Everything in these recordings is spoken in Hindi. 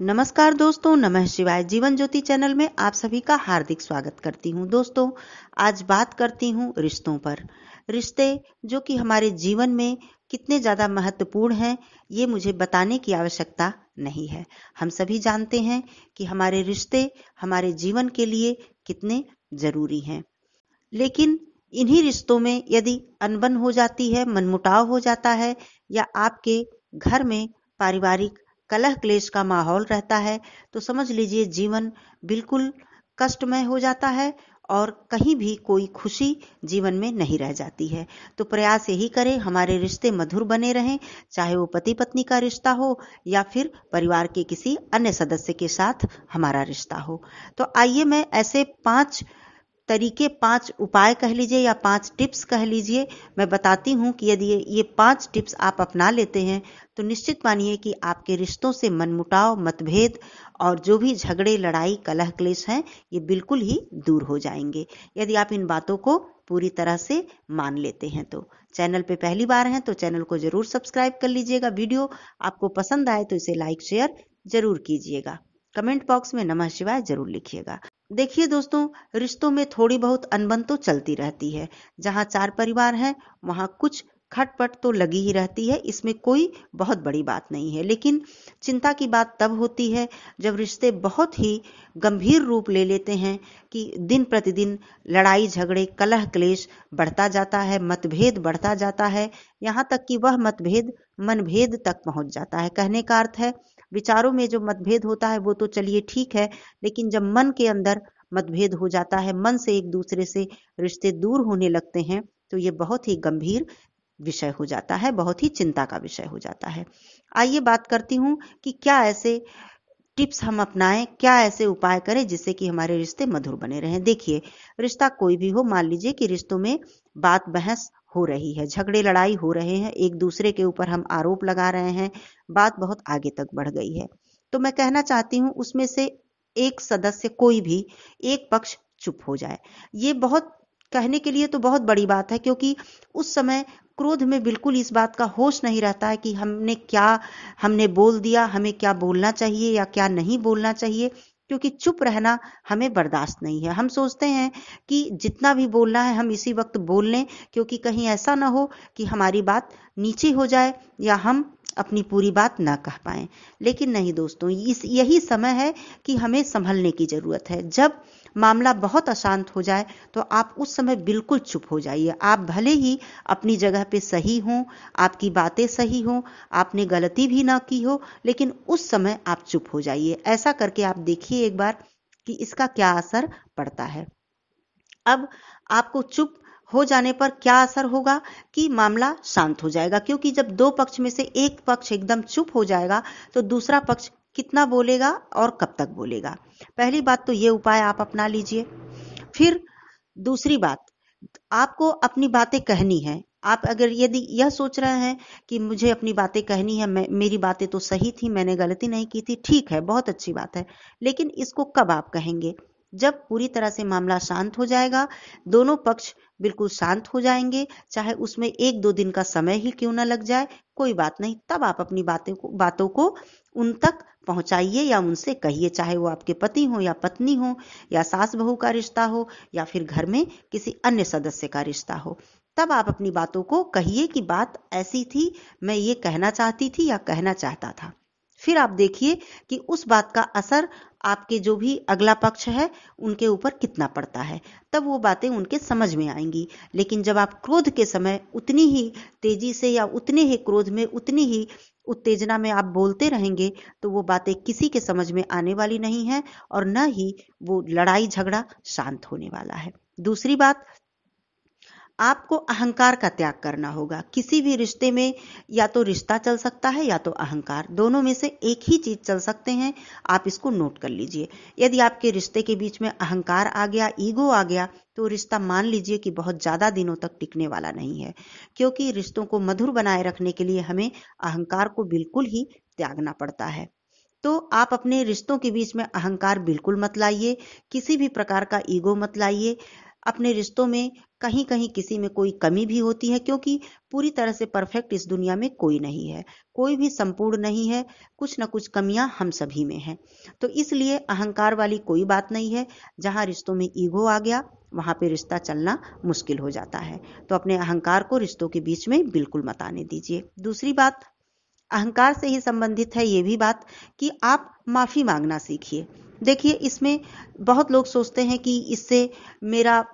नमस्कार दोस्तों, नमः शिवाय। जीवन ज्योति चैनल में आप सभी का हार्दिक स्वागत करती हूँ। दोस्तों, आज बात करती हूँ रिश्तों पर। रिश्ते जो कि हमारे जीवन में कितने ज़्यादा महत्वपूर्ण हैं, ये मुझे बताने की आवश्यकता नहीं है। हम सभी जानते हैं कि हमारे रिश्ते हमारे जीवन के लिए कितने ज़रूरी हैं। लेकिन इन्हीं रिश्तों में यदि अनबन हो जाती है, मनमुटाव हो जाता है, या आपके घर में पारिवारिक कलह क्लेश का माहौल रहता है, तो समझ लीजिए जीवन बिल्कुल कष्टमय हो जाता है और कहीं भी कोई खुशी जीवन में नहीं रह जाती है। तो प्रयास यही करें हमारे रिश्ते मधुर बने रहें, चाहे वो पति पत्नी का रिश्ता हो या फिर परिवार के किसी अन्य सदस्य के साथ हमारा रिश्ता हो। तो आइए मैं ऐसे 5 तरीके, 5 उपाय कह लीजिए या 5 टिप्स कह लीजिए, मैं बताती हूँ कि यदि ये 5 टिप्स आप अपना लेते हैं तो निश्चित मानिए कि आपके रिश्तों से मनमुटाव, मतभेद और जो भी झगड़े, लड़ाई, कलह क्लेश हैं, ये बिल्कुल ही दूर हो जाएंगे, यदि आप इन बातों को पूरी तरह से मान लेते हैं। तो चैनल पे पहली बार हैं तो चैनल को जरूर सब्सक्राइब कर लीजिएगा। वीडियो आपको पसंद आए तो इसे लाइक शेयर जरूर कीजिएगा। कमेंट बॉक्स में नमः शिवाय जरूर लिखिएगा। देखिए दोस्तों, रिश्तों में थोड़ी बहुत अनबन तो चलती रहती है। जहाँ 4 परिवार हैं वहाँ कुछ खटपट तो लगी ही रहती है, इसमें कोई बहुत बड़ी बात नहीं है। लेकिन चिंता की बात तब होती है जब रिश्ते बहुत ही गंभीर रूप ले लेते हैं कि दिन प्रतिदिन लड़ाई झगड़े, कलह क्लेश बढ़ता जाता है, मतभेद बढ़ता जाता है, यहाँ तक कि वह मतभेद मनभेद तक पहुंच जाता है। कहने का अर्थ है, विचारों में जो मतभेद होता है वो तो चलिए ठीक है, लेकिन जब मन के अंदर मतभेद हो जाता है, मन से एक दूसरे से रिश्ते दूर होने लगते हैं, तो ये बहुत ही गंभीर विषय हो जाता है, बहुत ही चिंता का विषय हो जाता है। आइए बात करती हूँ कि क्या ऐसे टिप्स हम अपनाएं, क्या ऐसे उपाय करें जिससे कि हमारे रिश्ते मधुर बने रहें। देखिए, रिश्ता कोई भी हो, मान लीजिए कि रिश्तों में बात बहस हो रही है, झगड़े लड़ाई हो रहे हैं, एक दूसरे के ऊपर हम आरोप लगा रहे हैं, बात बहुत आगे तक बढ़ गई है, तो मैं कहना चाहती हूँ उसमें से एक सदस्य, कोई भी एक पक्ष चुप हो जाए। ये बहुत कहने के लिए तो बहुत बड़ी बात है, क्योंकि उस समय क्रोध में बिल्कुल इस बात का होश नहीं रहता है कि हमने बोल दिया, हमें क्या बोलना चाहिए या क्या नहीं बोलना चाहिए, क्योंकि चुप रहना हमें बर्दाश्त नहीं है। हम सोचते हैं कि जितना भी बोलना है हम इसी वक्त बोल लें, क्योंकि कहीं ऐसा ना हो कि हमारी बात नीची हो जाए या हम अपनी पूरी बात ना कह पाएं। लेकिन नहीं दोस्तों, यही समय है कि हमें संभलने की जरूरत है। जब मामला बहुत अशांत हो जाए तो आप उस समय बिल्कुल चुप हो जाइए। आप भले ही अपनी जगह पे सही हों, आपकी बातें सही हों, आपने गलती भी ना की हो, लेकिन उस समय आप चुप हो जाइए। ऐसा करके आप देखिए एक बार कि इसका क्या असर पड़ता है। अब आपको चुप हो जाने पर क्या असर होगा कि मामला शांत हो जाएगा, क्योंकि जब दो पक्ष में से एक पक्ष एकदम चुप हो जाएगा तो दूसरा पक्ष कितना बोलेगा और कब तक बोलेगा। पहली बात तो ये उपाय आप अपना लीजिए। फिर दूसरी बात, आपको अपनी बातें कहनी है। आप अगर यदि यह सोच रहे हैं कि मुझे अपनी बातें कहनी है, मेरी बातें तो सही थी, मैंने गलती नहीं की थी, ठीक है, बहुत अच्छी बात है, लेकिन इसको कब आप कहेंगे? जब पूरी तरह से मामला शांत हो जाएगा, दोनों पक्ष बिल्कुल शांत हो जाएंगे, चाहे उसमें 1-2 दिन का समय ही क्यों ना लग जाए, कोई बात नहीं, तब आप अपनी बातों को उन तक पहुंचाइए या उनसे कहिए, चाहे वो आपके पति हो या पत्नी हो या सास बहू का रिश्ता हो या फिर घर में किसी अन्य सदस्य का रिश्ता हो। तब आप अपनी बातों को कहिए कि बात ऐसी थी, मैं ये कहना चाहती थी या कहना चाहता था। फिर आप देखिए कि उस बात का असर आपके जो भी अगला पक्ष है उनके ऊपर कितना पड़ता है, तब वो बातें उनके समझ में आएंगी। लेकिन जब आप क्रोध के समय उतनी ही तेजी से या उतने ही क्रोध में, उतनी ही उत्तेजना में आप बोलते रहेंगे, तो वो बातें किसी के समझ में आने वाली नहीं है और न ही वो लड़ाई झगड़ा शांत होने वाला है। दूसरी बात, आपको अहंकार का त्याग करना होगा। किसी भी रिश्ते में या तो रिश्ता चल सकता है या तो अहंकार, दोनों में से एक ही चीज चल सकते हैं। आप इसको नोट कर लीजिए। यदि आपके रिश्ते के बीच में अहंकार आ गया, ईगो आ गया, तो रिश्ता मान लीजिए कि बहुत ज्यादा दिनों तक टिकने वाला नहीं है, क्योंकि रिश्तों को मधुर बनाए रखने के लिए हमें अहंकार को बिल्कुल ही त्यागना पड़ता है। तो आप अपने रिश्तों के बीच में अहंकार बिल्कुल मत लाइए, किसी भी प्रकार का ईगो मत लाइए। अपने रिश्तों में कहीं कहीं किसी में कोई कमी भी होती है, क्योंकि पूरी तरह से परफेक्ट इस दुनिया में कोई नहीं है, कोई भी संपूर्ण नहीं है, कुछ ना कुछ कमियां हम सभी में हैं। तो इसलिए अहंकार वाली कोई बात नहीं है। जहां रिश्तों में ईगो आ गया वहां पे रिश्ता चलना मुश्किल हो जाता है। तो अपने अहंकार को रिश्तों के बीच में बिल्कुल मत आने दीजिए। दूसरी बात, अहंकार से ही संबंधित है ये भी बात कि आप माफी मांगना सीखिए। देखिए, इसमें बहुत लोग सोचते हैं कि इससे मेरा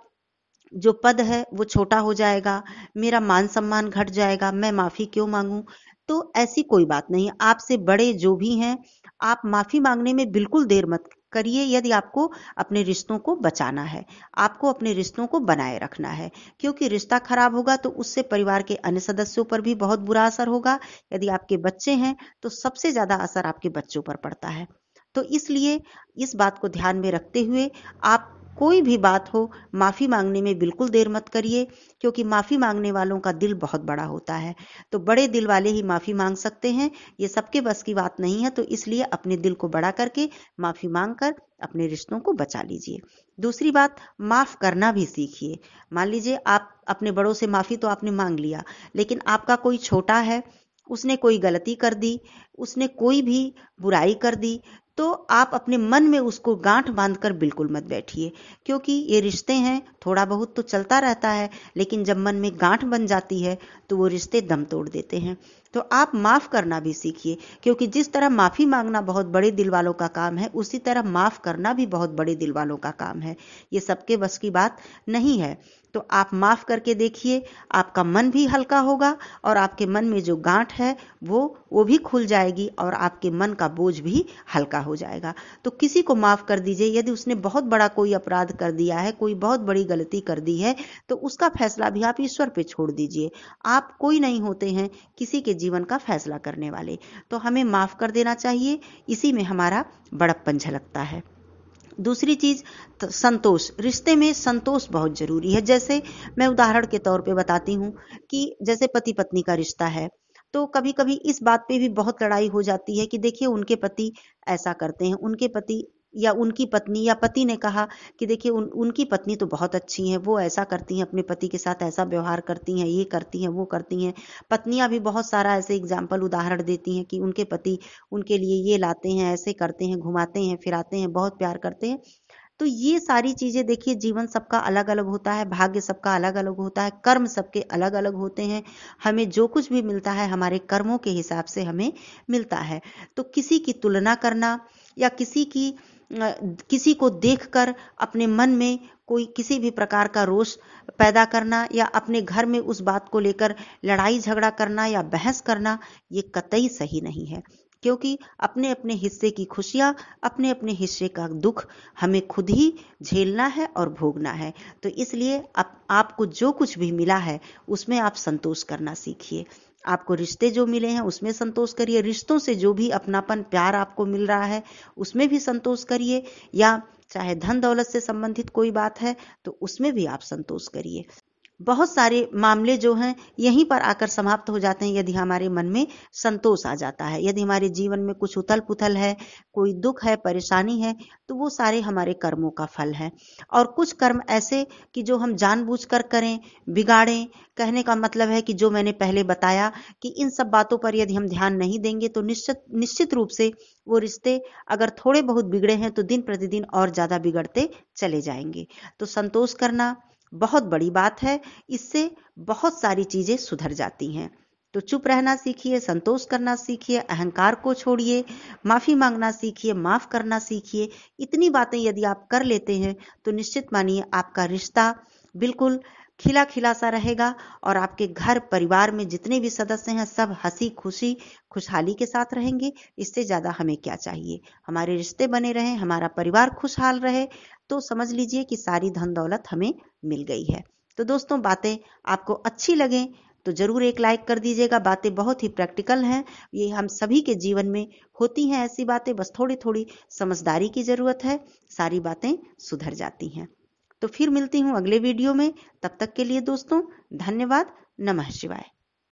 जो पद है वो छोटा हो जाएगा, मेरा मान सम्मान घट जाएगा, मैं माफी क्यों मांगूं। तो ऐसी कोई बात नहीं है। आपसे बड़े जो भी हैं, आप माफी मांगने में बिल्कुल देर मत करिए। यदि आपको अपने रिश्तों को बचाना है, आपको अपने रिश्तों को बनाए रखना है, क्योंकि रिश्ता खराब होगा तो उससे परिवार के अन्य सदस्यों पर भी बहुत बुरा असर होगा। यदि आपके बच्चे हैं तो सबसे ज्यादा असर आपके बच्चों पर पड़ता है। तो इसलिए इस बात को ध्यान में रखते हुए आप कोई भी बात हो, माफी मांगने में बिल्कुल देर मत करिए, क्योंकि माफी मांगने वालों का दिल बहुत बड़ा होता है। तो बड़े दिल वाले ही माफी मांग सकते हैं, ये सबके बस की बात नहीं है। तो इसलिए अपने दिल को बड़ा करके माफी मांगकर अपने रिश्तों को बचा लीजिए। दूसरी बात, माफ करना भी सीखिए। मान लीजिए आप अपने बड़ों से माफी तो आपने मांग लिया, लेकिन आपका कोई छोटा है, उसने कोई गलती कर दी, उसने कोई भी बुराई कर दी, तो आप अपने मन में उसको गांठ बांधकर बिल्कुल मत बैठिए, क्योंकि ये रिश्ते हैं, थोड़ा बहुत तो चलता रहता है, लेकिन जब मन में गांठ बन जाती है तो वो रिश्ते दम तोड़ देते हैं। तो आप माफ करना भी सीखिए, क्योंकि जिस तरह माफी मांगना बहुत बड़े दिल वालों का काम है, उसी तरह माफ करना भी बहुत बड़े दिल वालों का काम है। ये सबके बस की बात नहीं है। तो आप माफ करके देखिए, आपका मन भी हल्का होगा और आपके मन में जो गांठ है वो भी खुल जाएगी और आपके मन का बोझ भी हल्का हो जाएगा। तो किसी को माफ कर दीजिए। यदि उसने बहुत बड़ा कोई अपराध कर दिया है, कोई बहुत बड़ी गलती कर दी है, तो उसका फैसला भी आप ईश्वर पे छोड़ दीजिए। आप कोई नहीं होते हैं किसी के जीवन का फैसला करने वाले। तो हमें माफ कर देना चाहिए, इसी में हमारा बड़प्पन झलकता है। दूसरी चीज, संतोष। रिश्ते में संतोष बहुत जरूरी है। जैसे मैं उदाहरण के तौर पे बताती हूँ कि जैसे पति पत्नी का रिश्ता है, तो कभी कभी इस बात पे भी बहुत लड़ाई हो जाती है कि देखिए उनके पति ऐसा करते हैं, उनके पति या उनकी पत्नी या पति ने कहा कि देखिए उनकी पत्नी तो बहुत अच्छी हैं, वो ऐसा करती हैं, अपने पति के साथ ऐसा व्यवहार करती हैं, ये करती हैं, वो करती हैं। पत्नियां भी बहुत सारा ऐसे एग्जाम्पल उदाहरण देती हैं कि उनके पति उनके लिए ये लाते हैं, ऐसे करते हैं, घुमाते हैं, फिराते हैं, बहुत प्यार करते हैं। तो ये सारी चीजें देखिए, जीवन सबका अलग अलग होता है, भाग्य सबका अलग अलग होता है, कर्म सबके अलग अलग होते हैं। हमें जो कुछ भी मिलता है हमारे कर्मों के हिसाब से हमें मिलता है। तो किसी की तुलना करना या किसी को देखकर अपने मन में कोई किसी भी प्रकार का रोष पैदा करना या अपने घर में उस बात को लेकर लड़ाई झगड़ा करना या बहस करना, ये कतई सही नहीं है। क्योंकि अपने अपने हिस्से की खुशियां, अपने अपने हिस्से का दुख हमें खुद ही झेलना है और भोगना है। तो इसलिए आपको जो कुछ भी मिला है उसमें आप संतोष करना सीखिए। आपको रिश्ते जो मिले हैं उसमें संतोष करिए, रिश्तों से जो भी अपनापन प्यार आपको मिल रहा है उसमें भी संतोष करिए, या चाहे धन दौलत से संबंधित कोई बात है तो उसमें भी आप संतोष करिए। बहुत सारे मामले जो हैं यहीं पर आकर समाप्त हो जाते हैं यदि हमारे मन में संतोष आ जाता है। यदि हमारे जीवन में कुछ उथल पुथल है, कोई दुख है, परेशानी है, तो वो सारे हमारे कर्मों का फल है। और कुछ कर्म ऐसे कि जो हम जानबूझकर करें, बिगाड़ें। कहने का मतलब है कि जो मैंने पहले बताया कि इन सब बातों पर यदि हम ध्यान नहीं देंगे तो निश्चित रूप से वो रिश्ते अगर थोड़े बहुत बिगड़े हैं तो दिन प्रतिदिन और ज्यादा बिगड़ते चले जाएंगे। तो संतोष करना बहुत बड़ी बात है, इससे बहुत सारी चीजें सुधर जाती हैं। तो चुप रहना सीखिए, संतोष करना सीखिए, अहंकार को छोड़िए, माफी मांगना सीखिए, माफ करना सीखिए। इतनी बातें यदि आप कर लेते हैं तो निश्चित मानिए आपका रिश्ता बिल्कुल खिला खिला सा रहेगा और आपके घर परिवार में जितने भी सदस्य हैं सब हंसी खुशी खुशहाली के साथ रहेंगे। इससे ज्यादा हमें क्या चाहिए। हमारे रिश्ते बने रहें, हमारा परिवार खुशहाल रहे, तो समझ लीजिए कि सारी धन दौलत हमें मिल गई है। तो दोस्तों, बातें आपको अच्छी लगे तो जरूर एक लाइक कर दीजिएगा। बातें बहुत ही प्रैक्टिकल हैं, ये हम सभी के जीवन में होती हैं ऐसी बातें, बस थोड़ी थोड़ी समझदारी की जरूरत है, सारी बातें सुधर जाती हैं। तो फिर मिलती हूँ अगले वीडियो में। तब तक के लिए दोस्तों धन्यवाद। नमः शिवाय।